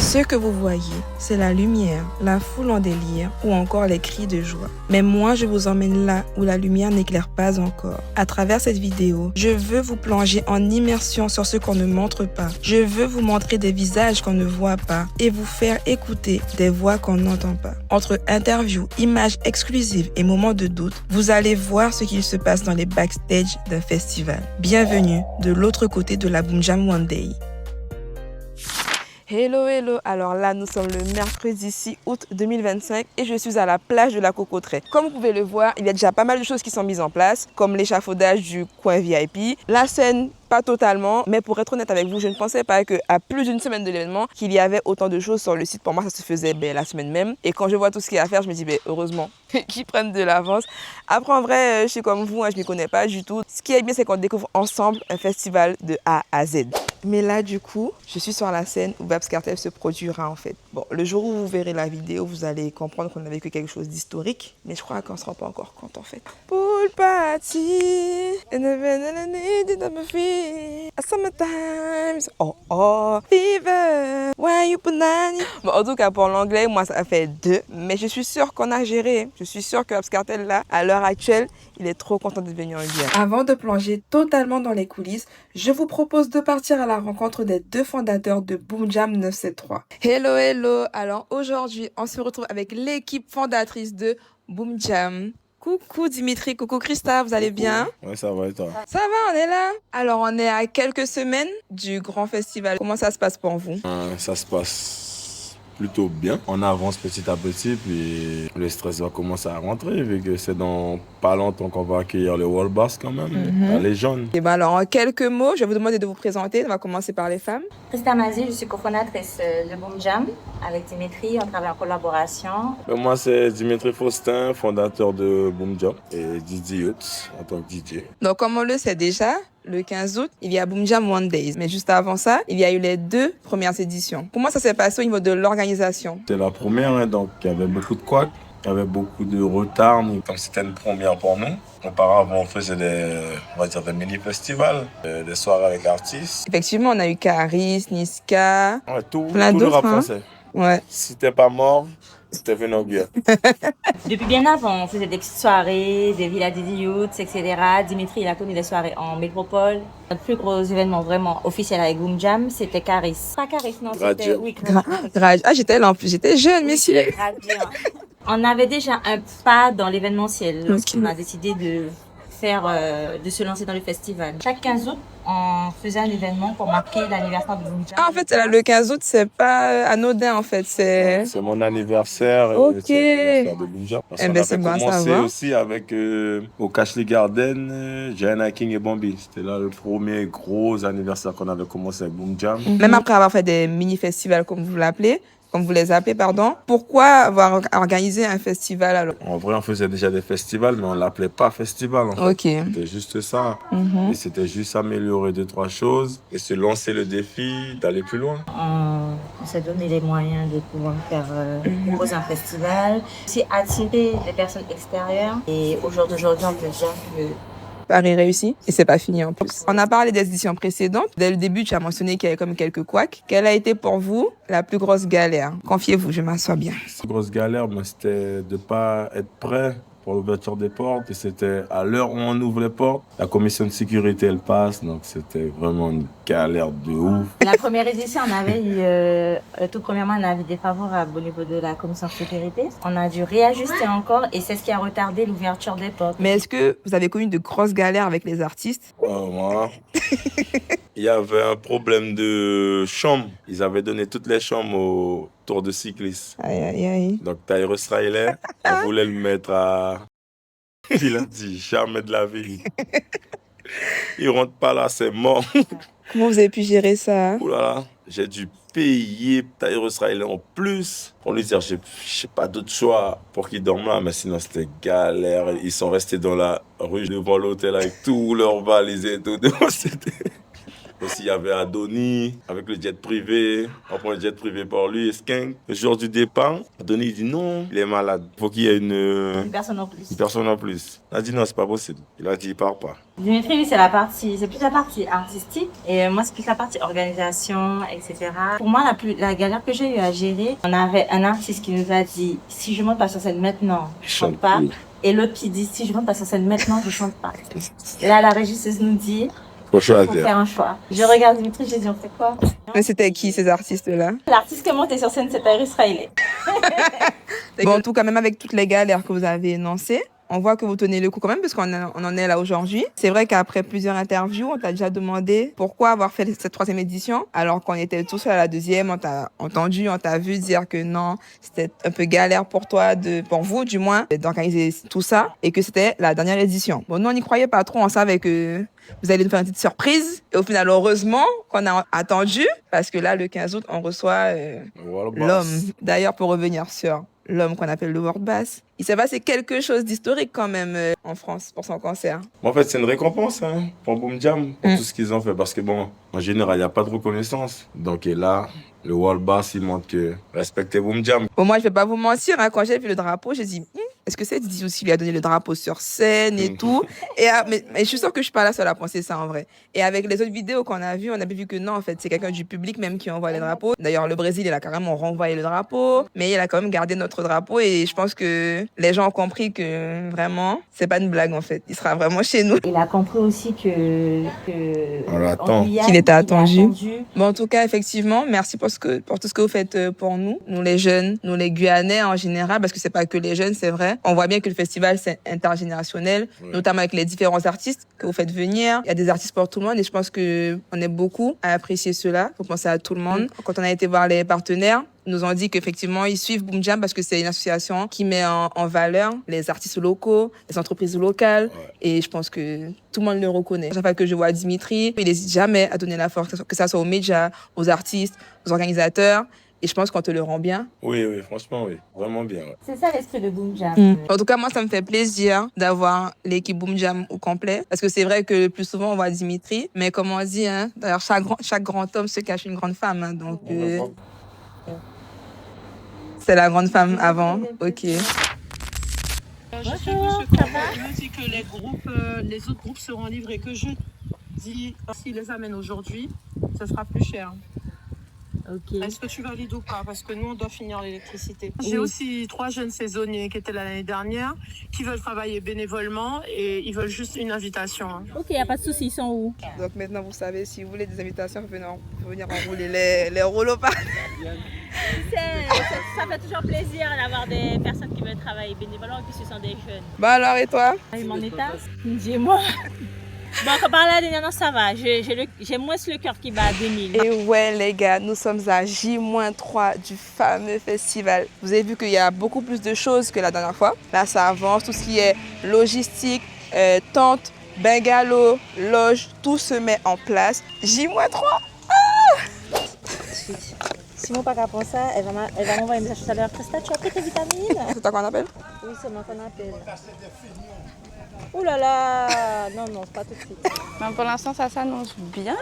Ce que vous voyez, c'est la lumière, la foule en délire ou encore les cris de joie. Mais moi, je vous emmène là où la lumière n'éclaire pas encore. À travers cette vidéo, je veux vous plonger en immersion sur ce qu'on ne montre pas. Je veux vous montrer des visages qu'on ne voit pas et vous faire écouter des voix qu'on n'entend pas. Entre interviews, images exclusives et moments de doute, vous allez voir ce qu'il se passe dans les backstage d'un festival. Bienvenue de l'autre côté de la Boom Jam One Day. Hello, hello. Alors là, nous sommes le mercredi 6 août 2025 et je suis à la plage de la Cocoterie. Comme vous pouvez le voir, il y a déjà pas mal de choses qui sont mises en place, comme l'échafaudage du coin VIP, la scène, pas totalement, mais pour être honnête avec vous, je ne pensais pas qu'à plus d'une semaine de l'événement, qu'il y avait autant de choses sur le site. Pour moi, ça se faisait la semaine même. Et quand je vois tout ce qu'il y a à faire, je me dis, heureusement qu'ils prennent de l'avance. Après, en vrai, je suis comme vous, je ne m'y connais pas du tout. Ce qui est bien, c'est qu'on découvre ensemble un festival de A à Z. Mais là, du coup, je suis sur la scène où Vybz Kartel se produira en fait. Bon, le jour où vous verrez la vidéo, vous allez comprendre qu'on a vécu quelque chose d'historique. Mais je crois qu'on ne se rend pas encore compte en fait. Pool party, summertime, oh, fever, why you punani. Bon, en tout cas, pour l'anglais, moi, ça fait 2. Mais je suis sûre qu'on a géré. Je suis sûre que Vybz Kartel, là, à l'heure actuelle, il est trop content de venir en bien. Avant de plonger totalement dans les coulisses, je vous propose de partir à la rencontre des 2 fondateurs de Boom Jam 973. Hello, hello. Alors aujourd'hui, on se retrouve avec l'équipe fondatrice de Boom Jam. Coucou Dimitri, coucou Christa, vous allez bien? Ouais, ça va et toi? Ça va, on est là. Alors on est à quelques semaines du grand festival. Comment ça se passe pour vous? Ça se passe plutôt bien. On avance petit à petit, puis le stress va commencer à rentrer, vu que c'est dans pas longtemps qu'on va accueillir le World Boss quand même, les jeunes. Et ben alors en quelques mots, je vais vous demander de vous présenter. On va commencer par les femmes. Christa Mazie, je suis cofondatrice de Boom Jam. Avec Dimitri, on travaille en collaboration. Moi, c'est Dimitri Faustin, fondateur de Boom Jam et DJ Youth en tant que DJ. Donc comme on le sait déjà, le 15 août, il y a Boom Jam One Days. Mais juste avant ça, il y a eu les 2 premières éditions. Comment ça s'est passé au niveau de l'organisation? C'était la première, donc il y avait beaucoup de couacs, il y avait beaucoup de retard. Comme c'était une première pour nous, auparavant on faisait des mini-festivals, des soirées avec artistes. Effectivement, on a eu Caris, Niska, Ouais, tout plein le d'autres. rap français. Ouais. Si t'es pas mort, c'était inauguré. Depuis bien avant, on faisait des petites soirées, des villas DJ Youth, etc. Dimitri, il a connu des soirées en métropole. Notre plus gros événement vraiment officiel avec Boom Jam, c'était Caris. Pas Caris, non, c'était... Oui, Grage. Ah, j'étais là en plus, j'étais jeune, messieurs. On avait déjà un pas dans l'événementiel lorsqu'on a décidé de se lancer dans le festival. Chaque 15 août, on faisait un événement pour marquer l'anniversaire de Boom Jam. Ah, en fait, le 15 août, c'est pas anodin, en fait. C'est mon anniversaire. Ok. C'est l'anniversaire de Boom Jam. Eh ben, c'est bon à commencé savoir. aussi avec au Cashley Garden, Gianna King et Bambi. C'était là le premier gros anniversaire qu'on avait commencé avec Boom Jam. Même après avoir fait des mini-festivals, comme vous l'appelez, comme vous les appelez, pardon. Pourquoi avoir organisé un festival alors? En vrai, on faisait déjà des festivals, mais on l'appelait pas festival. En fait. Ok. C'était juste ça. Et c'était juste améliorer 2-3 choses et se lancer le défi d'aller plus loin. On s'est donné les moyens de pouvoir faire proposer un festival, aussi attirer des personnes extérieures. Et au jour d'aujourd'hui, on peut dire que Paris réussi et c'est pas fini en plus. On a parlé des éditions précédentes. Dès le début, tu as mentionné qu'il y avait comme quelques couacs. Quelle a été pour vous la plus grosse galère? Confiez-vous, je m'assois bien. La plus grosse galère, c'était de pas être prêt pour l'ouverture des portes. Et c'était à l'heure où on ouvre les portes, la commission de sécurité, elle passe. Donc c'était vraiment une galère de ouf. la première édition, on avait eu, tout premièrement, un avis défavorable au niveau de la commission de sécurité. On a dû réajuster encore et c'est ce qui a retardé l'ouverture des portes. Mais est-ce que vous avez connu de grosses galères avec les artistes? Moi, il y avait un problème de chambre. Ils avaient donné toutes les chambres au tour de cycliste. Aïe, aïe, aïe. Donc Tyrus Riley, on voulait le mettre à... Il a dit jamais de la vie. Il rentre pas là, c'est mort. Comment vous avez pu gérer ça? Ouh là là, j'ai dû payer Tyrus Riley en plus pour lui dire j'ai pas d'autre choix pour qu'il dorme là, mais sinon c'était galère. Ils sont restés dans la rue devant l'hôtel avec tous leurs valises et tout. C'était... Aussi, il y avait Adoni avec le jet privé. On prend le jet privé par lui et Skank. Le jour du départ, Adoni il dit non, il est malade. Il faut qu'il y ait Une personne en plus. une personne en plus. Il a dit non, c'est pas possible. Il a dit il part pas. Dimitri, lui, c'est plus la partie artistique et moi, c'est plus la partie organisation, etc. Pour moi, la galère que j'ai eu à gérer, on avait un artiste qui nous a dit, si je monte pas sur scène maintenant, je chante pas. plus. Et l'autre qui dit, si je monte pas sur scène maintenant, je chante pas. Et là, la régisseuse nous dit, Faut faut choisir. faire un choix. Je regarde Dimitri, j'ai dit, on fait quoi? Mais c'était qui ces artistes-là? L'artiste qui est monté sur scène, c'était Iris Riley. Bon, en tout cas, même avec toutes les galères que vous avez énoncées, on voit que vous tenez le coup quand même parce on en est là aujourd'hui. C'est vrai qu'après plusieurs interviews, on t'a déjà demandé pourquoi avoir fait cette 3e édition alors qu'on était tous à la 2e, on t'a entendu, on t'a vu dire que non, c'était un peu galère pour toi, pour vous du moins, d'organiser tout ça et que c'était la dernière édition. Bon, nous on n'y croyait pas trop, on savait que vous allez nous faire une petite surprise et au final, heureusement qu'on a attendu parce que là, le 15 août, on reçoit l'homme. D'ailleurs, pour revenir sur l'homme qu'on appelle le World Bass. Il s'est passé quelque chose d'historique quand même en France pour son concert. En fait, c'est une récompense pour Boom Jam, pour tout ce qu'ils ont fait. Parce que bon, en général, il n'y a pas de reconnaissance. Donc et là, le World Bass, il montre que respectez Boom Jam. Bon, moi, je vais pas vous mentir, quand j'ai vu le drapeau, j'ai dit, est-ce que c'est Didi aussi lui a donné le drapeau sur scène et tout? Mais je suis sûre que je suis pas la seule à penser ça en vrai. Et avec les autres vidéos qu'on a vues, on a vu que non, en fait, c'est quelqu'un du public même qui envoie les drapeaux. D'ailleurs, le Brésil, il a carrément renvoyé le drapeau, mais il a quand même gardé notre drapeau et je pense que les gens ont compris que vraiment, c'est pas une blague en fait. Il sera vraiment chez nous. Il a compris aussi que On l'attend. Qu'il était attendu. Bon, en tout cas, effectivement, merci pour tout ce que vous faites pour nous les jeunes, nous les Guyanais en général, parce que c'est pas que les jeunes, c'est vrai. On voit bien que le festival, c'est intergénérationnel, notamment avec les différents artistes que vous faites venir. Il y a des artistes pour tout le monde et je pense que on est beaucoup à apprécier cela. Faut penser à tout le monde. Quand on a été voir les partenaires, ils nous ont dit qu'effectivement, ils suivent Boom Jam parce que c'est une association qui met en valeur les artistes locaux, les entreprises locales. Et je pense que tout le monde le reconnaît. Chaque fois que je vois Dimitri, il n'hésite jamais à donner la force, que ça soit aux médias, aux artistes, aux organisateurs. Et je pense qu'on te le rend bien. Oui, franchement, oui. Vraiment bien. Ouais. C'est ça l'esprit de Boom Jam. En tout cas, moi, ça me fait plaisir d'avoir l'équipe Boom Jam au complet. Parce que c'est vrai que le plus souvent, on voit Dimitri. Mais comme on dit, d'ailleurs, chaque grand homme se cache une grande femme. Donc, c'est la grande femme avant. Ok. Bonjour, ça va? Je me dis que les autres groupes seront livrés que jeudi. S'ils les amènent aujourd'hui, ça sera plus cher. Ok. Est-ce que tu valides ou pas? Parce que nous, on doit finir l'électricité. J'ai aussi 3 jeunes saisonniers qui étaient là l'année dernière, qui veulent travailler bénévolement et ils veulent juste une invitation. Ok, il n'y a pas de souci, ils sont où? Donc maintenant, vous savez, si vous voulez des invitations, venir enrouler les rouleaux par. Ça fait toujours plaisir d'avoir des personnes qui veulent travailler bénévolement et puis ce sont des jeunes. Bah alors, et toi? Mon état, dis-moi. Bon, quand par là, non, ça va. J'ai moins le cœur qui bat à 2000. Et ouais, les gars, nous sommes à J-3 du fameux festival. Vous avez vu qu'il y a beaucoup plus de choses que la dernière fois. Là, ça avance. Tout ce qui est logistique, tente, bungalow, loge, tout se met en place. J-3! Si mon papa prend ça, elle va m'envoyer un message tout à l'heure. Christa, tu as pris tes vitamines? C'est toi qu'on appelle? Oui, c'est moi qu'on appelle. Ouh là là! Non, c'est pas tout de suite. Ben pour l'instant, ça s'annonce bien.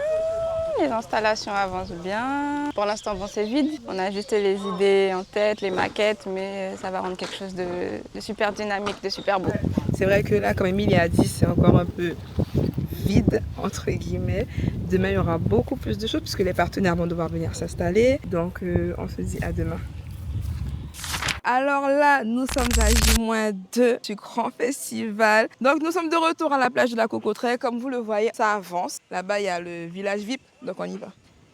Les installations avancent bien. Pour l'instant, bon, c'est vide. On a juste les idées en tête, les maquettes, mais ça va rendre quelque chose de super dynamique, de super beau. C'est vrai que là, comme Émilie a dit, c'est encore un peu vide, entre guillemets. Demain, il y aura beaucoup plus de choses puisque les partenaires vont devoir venir s'installer. Donc, on se dit à demain. Alors là, nous sommes à J-2 du grand festival. Donc, nous sommes de retour à la plage de la Cocoterie. Comme vous le voyez, ça avance. Là-bas, il y a le village VIP. Donc, on y va.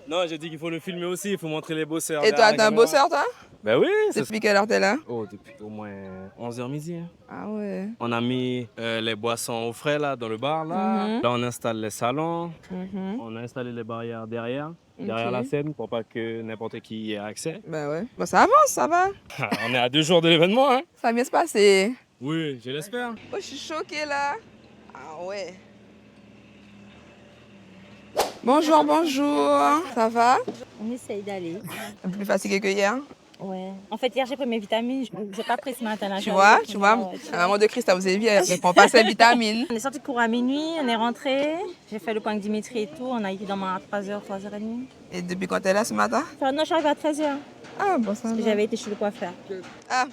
Non, j'ai dit qu'il faut le filmer aussi, il faut montrer les bosseurs. Et toi, t'es un bosseur, toi? Ben oui. Depuis quelle heure t'es là? Oh, depuis au moins 11h midi. Hein. Ah ouais. On a mis les boissons au frais là, dans le bar. Là, là on installe les salons. On a installé les barrières derrière la scène pour pas que n'importe qui y ait accès. Ben ouais. Bon, ça avance, ça va. On est à 2 jours de l'événement. Hein. Ça va bien se passer. Oui, je l'espère. Oh, je suis choquée là. Ah ouais. Bonjour. Ça va? On essaye d'aller. Un peu plus fatigué que hier? Ouais. En fait, hier, j'ai pris mes vitamines. J'ai pas pris ce matin. Là, Tu vois, la maman de Christa, vous avez vu, elle ne prend pas ses vitamines. On est sorti de cours à minuit, on est rentré. J'ai fait le point avec Dimitri et tout. On a été dans à 3h, 3h30. Et depuis quand t'es là ce matin? Enfin, non, je suis arrivée à 13h. Ah, bon, ça va. J'avais été chez le coiffeur. Ah.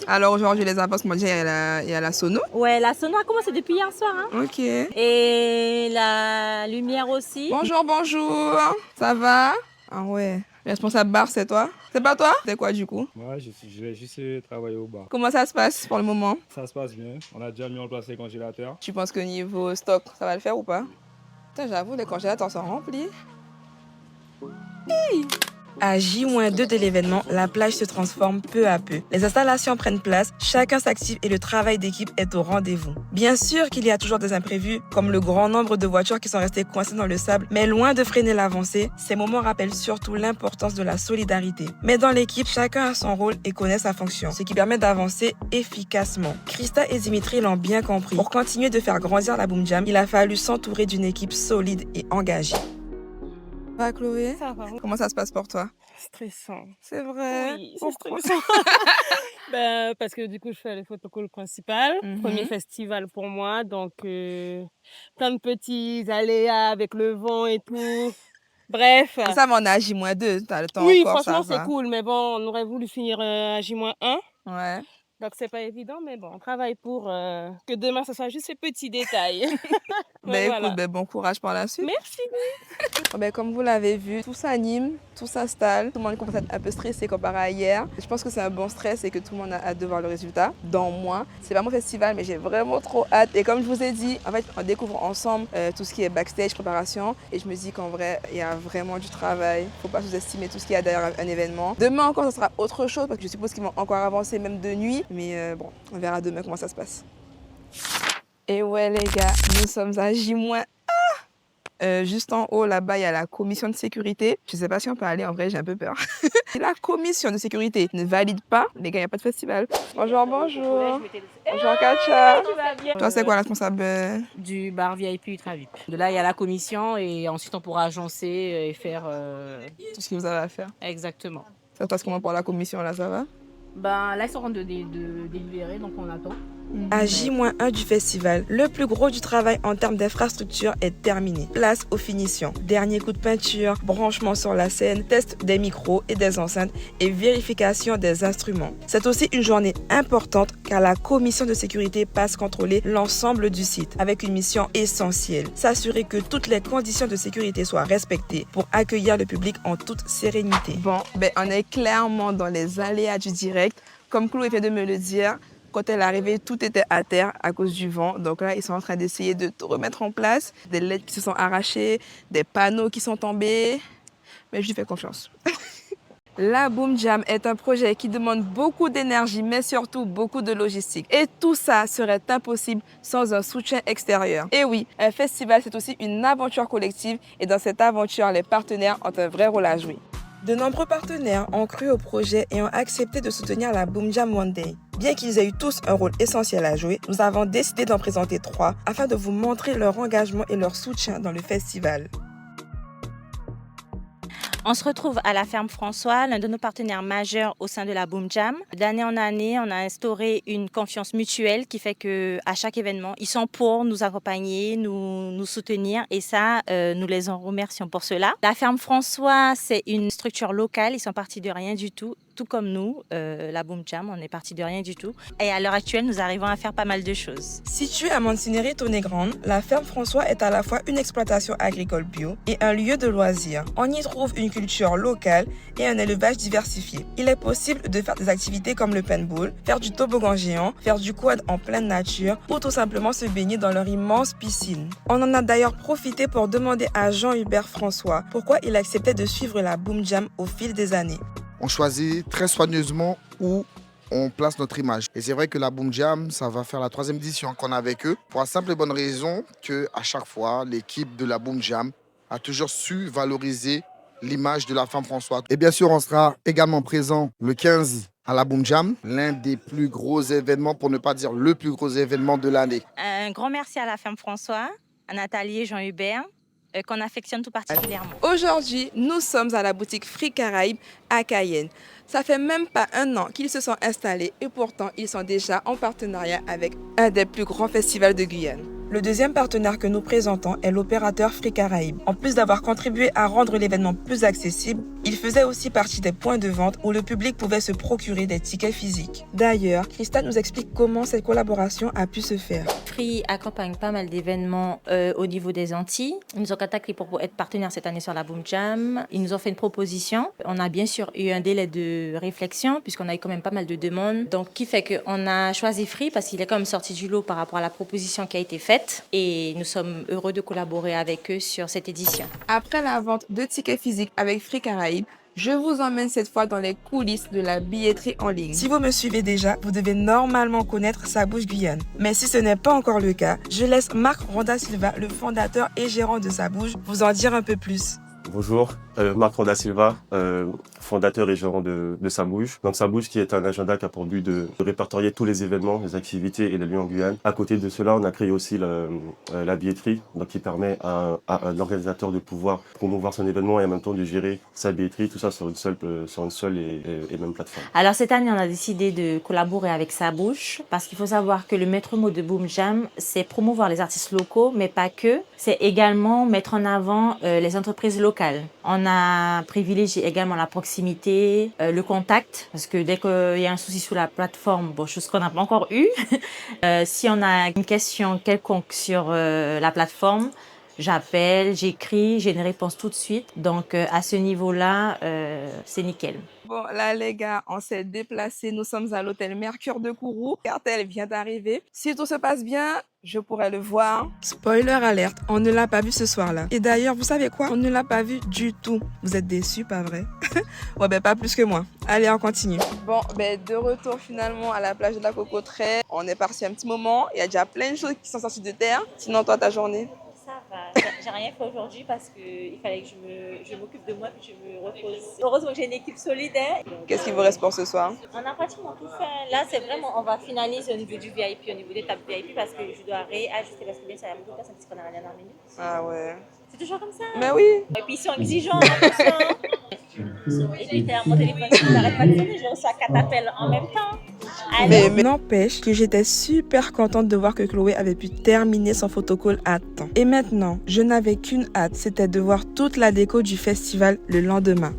Alors aujourd'hui, les avances, comment dire, il y a la sono. Ouais, la sono a commencé depuis hier soir. Hein. Ok. Et la lumière aussi. Bonjour, bonjour. Ça va? Ah ouais. Le responsable bar, c'est toi? C'est pas toi? C'est quoi du coup? Moi, je vais juste travailler au bar. Comment ça se passe pour le moment? Ça se passe bien. On a déjà mis en place les congélateurs. Tu penses que niveau stock, ça va le faire ou pas? Putain, j'avoue, les congélateurs sont remplis. Hey! À J-2 de l'événement, la plage se transforme peu à peu. Les installations prennent place, chacun s'active et le travail d'équipe est au rendez-vous. Bien sûr qu'il y a toujours des imprévus, comme le grand nombre de voitures qui sont restées coincées dans le sable, mais loin de freiner l'avancée, ces moments rappellent surtout l'importance de la solidarité. Mais dans l'équipe, chacun a son rôle et connaît sa fonction, ce qui permet d'avancer efficacement. Christa et Dimitri l'ont bien compris. Pour continuer de faire grandir la Boom Jam, il a fallu s'entourer d'une équipe solide et engagée. Ça va, Chloé? Ça va. Comment ça se passe pour toi? Stressant. C'est vrai. Oui, c'est stressant. Parce que du coup, je fais le protocole principal. Premier festival pour moi. Donc, plein de petits aléas avec le vent et tout. Bref. Ça va, on est à J-2. T'as le temps Oui, encore, franchement, ça va. c'est cool. Mais bon, on aurait voulu finir à J-1. Ouais. Donc, c'est pas évident. Mais bon, on travaille pour que demain, ce soit juste ces petits détails. Ben voilà. écoute, bon courage par la suite. Merci. Comme vous l'avez vu, tout s'anime, tout s'installe. Tout le monde commence à être un peu stressé comparé à hier. Je pense que c'est un bon stress et que tout le monde a hâte de voir le résultat. Dans moi, c'est pas mon festival, mais j'ai vraiment trop hâte. Et comme je vous ai dit, en fait, on découvre ensemble tout ce qui est backstage, préparation. Et je me dis qu'en vrai, il y a vraiment du travail. Faut pas sous-estimer tout ce qu'il y a derrière un événement. Demain encore, ça sera autre chose parce que je suppose qu'ils vont encore avancer, même de nuit. Mais bon, on verra demain comment ça se passe. Et ouais les gars, nous sommes à J-1. Juste en haut, là-bas, il y a la commission de sécurité. Je ne sais pas si on peut aller, en vrai, j'ai un peu peur. Si la commission de sécurité ne valide pas, les gars, il n'y a pas de festival. Bonjour, bonjour. Bonjour, Kacha. Toi, c'est quoi le responsable du bar VIP Ultra VIP. De là, il y a la commission et ensuite, on pourra agencer et faire... tout ce que vous avez à faire? Exactement. Ça se passe comment pour la commission, là, ça va? Là, ils sont en train de délibérer, donc on attend. À J-1 du festival, le plus gros du travail en termes d'infrastructure est terminé. Place aux finitions. Dernier coup de peinture, branchement sur la scène, test des micros et des enceintes et vérification des instruments. C'est aussi une journée importante car la commission de sécurité passe contrôler l'ensemble du site avec une mission essentielle. S'assurer que toutes les conditions de sécurité soient respectées pour accueillir le public en toute sérénité. Bon, on est clairement dans les aléas du direct. Comme Chloé vient de me le dire, quand elle est arrivée, tout était à terre à cause du vent. Donc là, ils sont en train d'essayer de tout remettre en place. Des LED qui se sont arrachées, des panneaux qui sont tombés. Mais je lui fais confiance. La Boom Jam est un projet qui demande beaucoup d'énergie, mais surtout beaucoup de logistique. Et tout ça serait impossible sans un soutien extérieur. Et oui, un festival, c'est aussi une aventure collective. Et dans cette aventure, les partenaires ont un vrai rôle à jouer. De nombreux partenaires ont cru au projet et ont accepté de soutenir la Boom Jam One Day. Bien qu'ils aient eu tous un rôle essentiel à jouer, nous avons décidé d'en présenter 3 afin de vous montrer leur engagement et leur soutien dans le festival. On se retrouve à la ferme François, l'un de nos partenaires majeurs au sein de la Boom Jam. D'année en année, on a instauré une confiance mutuelle qui fait qu'à chaque événement, ils sont pour nous accompagner, nous soutenir et ça, nous les en remercions pour cela. La ferme François, c'est une structure locale, ils sont partis de rien du tout comme nous, la Boom Jam, on est parti de rien du tout. Et à l'heure actuelle, nous arrivons à faire pas mal de choses. Située à Montigny-Tonnet-Grande, la ferme François est à la fois une exploitation agricole bio et un lieu de loisirs. On y trouve une culture locale et un élevage diversifié. Il est possible de faire des activités comme le paintball, faire du toboggan géant, faire du quad en pleine nature ou tout simplement se baigner dans leur immense piscine. On en a d'ailleurs profité pour demander à Jean-Hubert François pourquoi il acceptait de suivre la Boom Jam au fil des années. On choisit très soigneusement où on place notre image. Et c'est vrai que la Boom Jam, ça va faire la 3e édition qu'on a avec eux. Pour la simple et bonne raison qu'à chaque fois, l'équipe de la Boom Jam a toujours su valoriser l'image de la femme François. Et bien sûr, on sera également présent le 15 à la Boom Jam, l'un des plus gros événements, pour ne pas dire le plus gros événement de l'année. Un grand merci à la ferme François, à Nathalie et Jean-Hubert qu'on affectionne tout particulièrement. Aujourd'hui, nous sommes à la boutique Free Caraïbes à Cayenne. Ça fait même pas un an qu'ils se sont installés et pourtant ils sont déjà en partenariat avec un des plus grands festivals de Guyane. Le deuxième partenaire que nous présentons est l'opérateur Free Caraïbes. En plus d'avoir contribué à rendre l'événement plus accessible, il faisait aussi partie des points de vente où le public pouvait se procurer des tickets physiques. D'ailleurs, Christa nous explique comment cette collaboration a pu se faire. Free accompagne pas mal d'événements au niveau des Antilles. Ils nous ont contactés pour être partenaires cette année sur la Boom Jam. Ils nous ont fait une proposition. On a bien sûr eu un délai de réflexion puisqu'on a eu quand même pas mal de demandes. Donc, qui fait qu'on a choisi Free parce qu'il est quand même sorti du lot par rapport à la proposition qui a été faite. Et nous sommes heureux de collaborer avec eux sur cette édition. Après la vente de tickets physiques avec Free Caraïbes, je vous emmène cette fois dans les coulisses de la billetterie en ligne. Si vous me suivez déjà, vous devez normalement connaître Sabouche Guyane. Mais si ce n'est pas encore le cas, je laisse Marc Ronda Silva, le fondateur et gérant de Sabouche, vous en dire un peu plus. Bonjour, Marc Ronda Silva, fondateur et gérant de Sabouche. Donc Sabouche qui est un agenda qui a pour but de répertorier tous les événements, les activités et les lieux en Guyane. À côté de cela, on a créé aussi la billetterie, donc qui permet à l'organisateur de pouvoir promouvoir son événement et en même temps de gérer sa billetterie, tout ça sur une seule et même plateforme. Alors cette année, on a décidé de collaborer avec Sabouche parce qu'il faut savoir que le maître mot de Boom Jam, c'est promouvoir les artistes locaux, mais pas que. C'est également mettre en avant les entreprises locales. On a privilégié également la proximité, le contact, parce que dès qu'il y a un souci sur la plateforme, chose qu'on n'a pas encore eue, si on a une question quelconque sur la plateforme, j'appelle, j'écris, j'ai une réponse tout de suite. Donc à ce niveau-là, c'est nickel. Bon, là, les gars, on s'est déplacés. Nous sommes à l'hôtel Mercure de Kourou. Cartel vient d'arriver. Si tout se passe bien, je pourrai le voir. Spoiler alerte, on ne l'a pas vu ce soir-là. Et d'ailleurs, vous savez quoi? On ne l'a pas vu du tout. Vous êtes déçus, pas vrai? Ouais, ben pas plus que moi. Allez, on continue. Bon, ben de retour finalement à la plage de la Cocoterie. On est parti un petit moment. Il y a déjà plein de choses qui sont sorties de terre. Sinon, toi, ta journée? Ça va, j'ai rien fait aujourd'hui parce qu'il fallait que je m'occupe de moi et que je me repose. Heureusement que j'ai une équipe solidaire. Qu'est-ce qu'il vous reste pour ce soir? On a pratiquement tout fait. Là, c'est vraiment, on va finaliser au niveau du VIP, au niveau des tables VIP parce que je dois réajuster parce que bien ça, il y a beaucoup de personnes qui se prennent à la dernière minute. Ah ouais. C'est toujours comme ça. Mais oui. Et puis ils sont exigeants, attention. Et puis mon téléphone qui n'arrête pas de sonner, je reçois 4 appels en même temps. Mais n'empêche que j'étais super contente de voir que Chloé avait pu terminer son photocall à temps. Et maintenant, je n'avais qu'une hâte, c'était de voir toute la déco du festival le lendemain.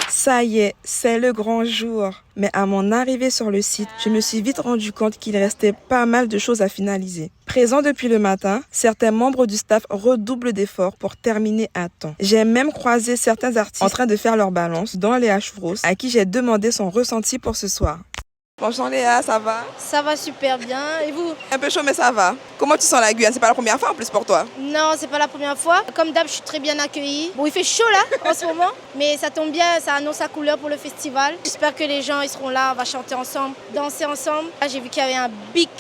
Ça y est, c'est le grand jour. Mais à mon arrivée sur le site, je me suis vite rendu compte qu'il restait pas mal de choses à finaliser. Présents depuis le matin, certains membres du staff redoublent d'efforts pour terminer à temps. J'ai même croisé certains artistes en train de faire leur balance dans les H-Fros, à qui j'ai demandé son ressenti pour ce soir. Bonjour Léa, ça va? Ça va super bien, et vous? Un peu chaud mais ça va. Comment tu sens la Guyane? C'est pas la première fois en plus pour toi? Non, c'est pas la première fois. Comme d'hab, je suis très bien accueillie. Bon, il fait chaud là en ce moment, mais ça tombe bien, ça annonce la couleur pour le festival. J'espère que les gens ils seront là, on va chanter ensemble, danser ensemble. Là, j'ai vu qu'il y avait un big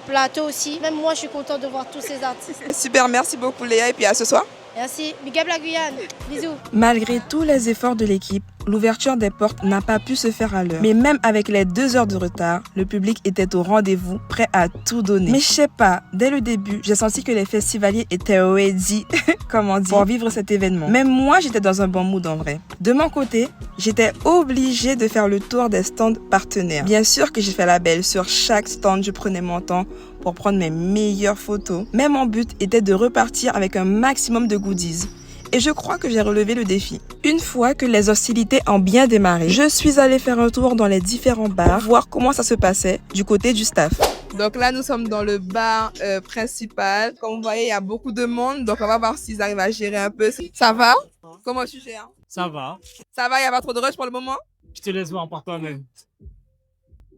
plateau aussi. Même moi, je suis contente de voir tous ces artistes. Super, merci beaucoup Léa et puis à ce soir. Merci, big up la Guyane, bisous. Malgré tous les efforts de l'équipe, l'ouverture des portes n'a pas pu se faire à l'heure. Mais même avec les 2 heures de retard, le public était au rendez-vous, prêt à tout donner. Mais je sais pas, dès le début, j'ai senti que les festivaliers étaient ready, comme on dit, pour vivre cet événement. Même moi, j'étais dans un bon mood en vrai. De mon côté, j'étais obligée de faire le tour des stands partenaires. Bien sûr que j'ai fait la belle sur chaque stand, je prenais mon temps pour prendre mes meilleures photos. Mais mon but était de repartir avec un maximum de goodies. Et je crois que j'ai relevé le défi. Une fois que les hostilités ont bien démarré, je suis allée faire un tour dans les différents bars, voir comment ça se passait du côté du staff. Donc là, nous sommes dans le bar principal. Comme vous voyez, il y a beaucoup de monde. Donc on va voir s'ils arrivent à gérer un peu. Ça va? Comment tu gères? Ça va. Ça va, il n'y a pas trop de rush pour le moment? Je te laisse voir par toi-même.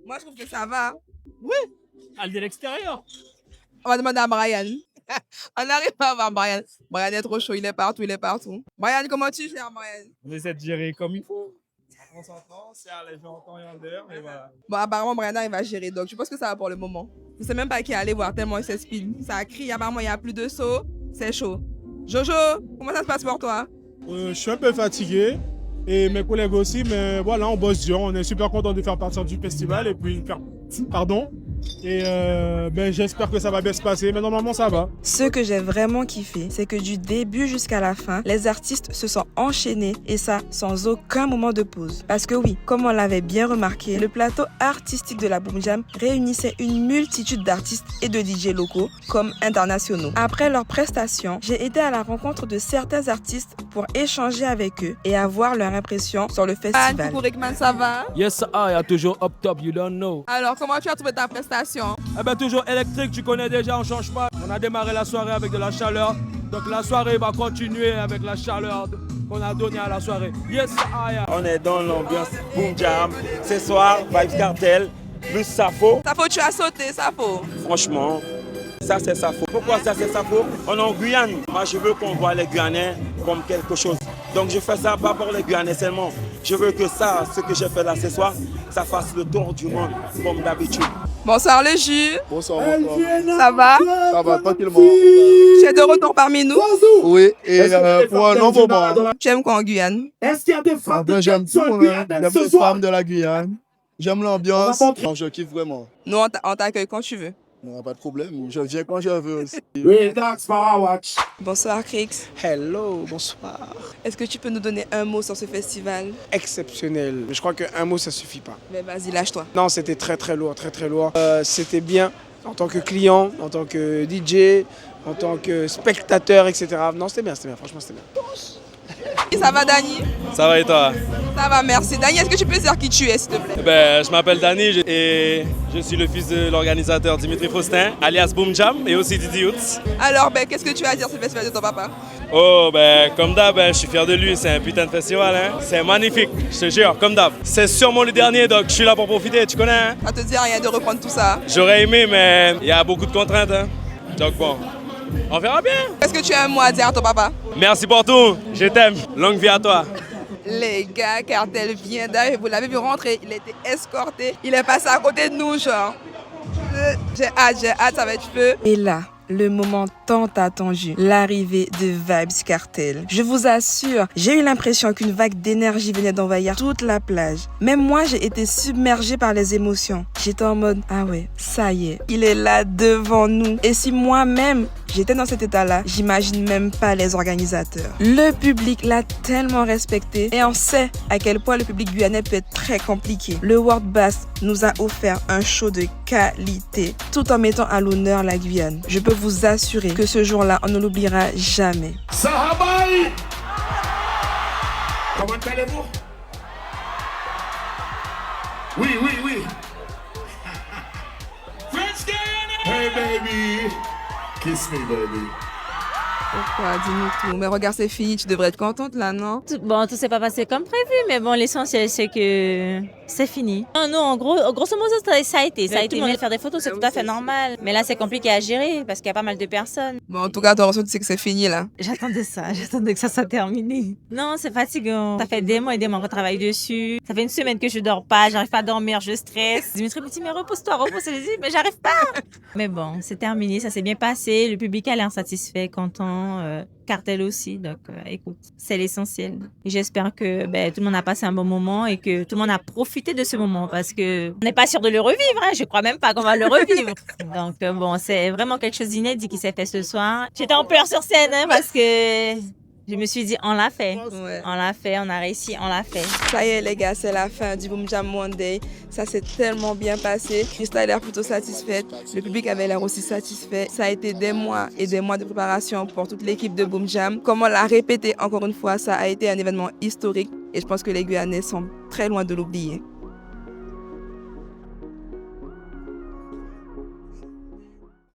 Moi, je trouve que ça va. Oui, à l'extérieur. On va demander à Brian. On arrive à voir Brian. Brian est trop chaud, il est partout, il est partout. Brian, comment tu gères, Brian? On essaie de gérer comme il faut. On s'entend, c'est à les gens en temps et en heure, et voilà. Bon, apparemment, Brian arrive à gérer, donc je pense que ça va pour le moment. Je sais même pas qui est allé voir tellement il s'expile. Ça crie, apparemment, il n'y a plus de seau. C'est chaud. Jojo, comment ça se passe pour toi? Je suis un peu fatigué. Et mes collègues aussi, mais voilà, on bosse dur. On est super content de faire partie du festival et puis faire... Pardon? Et j'espère que ça va bien se passer, mais normalement ça va. Ce que j'ai vraiment kiffé, c'est que du début jusqu'à la fin, les artistes se sont enchaînés et ça sans aucun moment de pause. Parce que oui, comme on l'avait bien remarqué, le plateau artistique de la Boom Jam réunissait une multitude d'artistes et de DJ locaux comme internationaux. Après leur prestation, j'ai été à la rencontre de certains artistes pour échanger avec eux et avoir leur impression sur le festival. Coucou Rickman, ça va? Yes, I a toujours up top, you don't know. Alors, comment tu as trouvé ta prestation? Eh ben, toujours électrique, tu connais déjà, on change pas. On a démarré la soirée avec de la chaleur. Donc la soirée va continuer avec la chaleur qu'on a donnée à la soirée. Yes, I. On est dans l'ambiance Boom Jam. Ce soir, Vibes Cartel, plus Safo. Safo, tu as sauté, Safo. Franchement, ça c'est Safo. Pourquoi ça c'est Safo? On est en Guyane. Moi, je veux qu'on voit les Guyanais comme quelque chose. Donc je fais ça pas pour les Guyanais seulement. Je veux que ça, ce que j'ai fait là ce soir, ça fasse le tour du monde comme d'habitude. Bonsoir le jus. Bonsoir. Ça va? Ça va, tranquillement. Tu es de retour parmi nous? Oui, et pour un long moment. Tu aimes quoi en Guyane? Est-ce qu'il y a des femmes? J'aime tout, j'aime les femmes de la Guyane. J'aime l'ambiance. Je kiffe vraiment. Nous, on t'accueille quand tu veux. Non, pas de problème. Je viens quand je veux aussi. Bonsoir Crix. Hello, bonsoir. Est-ce que tu peux nous donner un mot sur ce festival? Exceptionnel. Mais je crois qu'un mot, ça suffit pas. Mais vas-y, lâche-toi. Non, c'était très lourd, très lourd. C'était bien en tant que client, en tant que DJ, en tant que spectateur, etc. Non, c'était bien, franchement, c'était bien. Ça va, Dani? Ça va et toi? Ça va, merci. Dani, est-ce que tu peux dire qui tu es, s'il te plaît? Je m'appelle Dani et je suis le fils de l'organisateur Dimitri Faustin, alias Boom Jam, et aussi Didi Youth. Alors, qu'est-ce que tu as à dire sur le festival de ton papa? Oh, comme d'hab, je suis fier de lui, c'est un putain de festival, hein. C'est magnifique, je te jure, comme d'hab. C'est sûrement le dernier, donc je suis là pour profiter, tu connais, hein. Ça te dit rien de reprendre tout ça? J'aurais aimé, mais il y a beaucoup de contraintes, hein. Donc bon, on verra bien. Est-ce que tu as un mot à dire à ton papa? Merci pour tout, je t'aime, longue vie à toi. Les gars, Cartel vient d'arriver, vous l'avez vu rentrer, il a été escorté, il est passé à côté de nous, genre. J'ai hâte, ça va être feu. Et là, le moment tant attendu, l'arrivée de Vibes Cartel. Je vous assure, j'ai eu l'impression qu'une vague d'énergie venait d'envahir toute la plage. Même moi, j'ai été submergée par les émotions. J'étais en mode, ah ouais, ça y est, il est là devant nous. Et si moi-même, j'étais dans cet état-là, j'imagine même pas les organisateurs. Le public l'a tellement respecté et on sait à quel point le public guyanais peut être très compliqué. Le World Bass nous a offert un show de qualité, tout en mettant à l'honneur la Guyane. Je peux vous assurer que ce jour-là, on ne l'oubliera jamais. Sahabaï! Comment allez-vous? Oui. Hey baby! Kiss me baby. Pourquoi? Dis-nous tout. Mais regarde, c'est fini, tu devrais être contente là, non? Tout s'est pas passé comme prévu, mais bon, l'essentiel, c'est que c'est fini. Non, en gros, grosso modo, ça a été. Tout le monde veut faire des photos, c'est tout à fait normal. Mais là, c'est compliqué à gérer parce qu'il y a pas mal de personnes. Bon, en tout cas, ton ressenti, c'est que c'est fini là. J'attendais que ça soit terminé. Non, c'est fatigant. Ça fait des mois et des mois qu'on travaille dessus. Ça fait une semaine que je dors pas, j'arrive pas à dormir, je stresse. Dimitri me dit, mais repose-toi. Je dis, mais j'arrive pas. Mais bon, c'est terminé, ça s'est bien passé. Le public a l'air satisfait, content. Cartel aussi, donc écoute, c'est l'essentiel. J'espère que tout le monde a passé un bon moment et que tout le monde a profité de ce moment parce que on n'est pas sûr de le revivre, hein. Je crois même pas qu'on va le revivre. Donc bon, c'est vraiment quelque chose d'inédit qui s'est fait ce soir. J'étais en pleurs sur scène parce que je me suis dit, on l'a fait. Ouais. On l'a fait, on a réussi, on l'a fait. Ça y est les gars, c'est la fin du Boom Jam Monday. Ça s'est tellement bien passé. Christa a l'air plutôt satisfaite. Le public avait l'air aussi satisfait. Ça a été des mois et des mois de préparation pour toute l'équipe de Boom Jam. Comme on l'a répété encore une fois, ça a été un événement historique et je pense que les Guyanais sont très loin de l'oublier.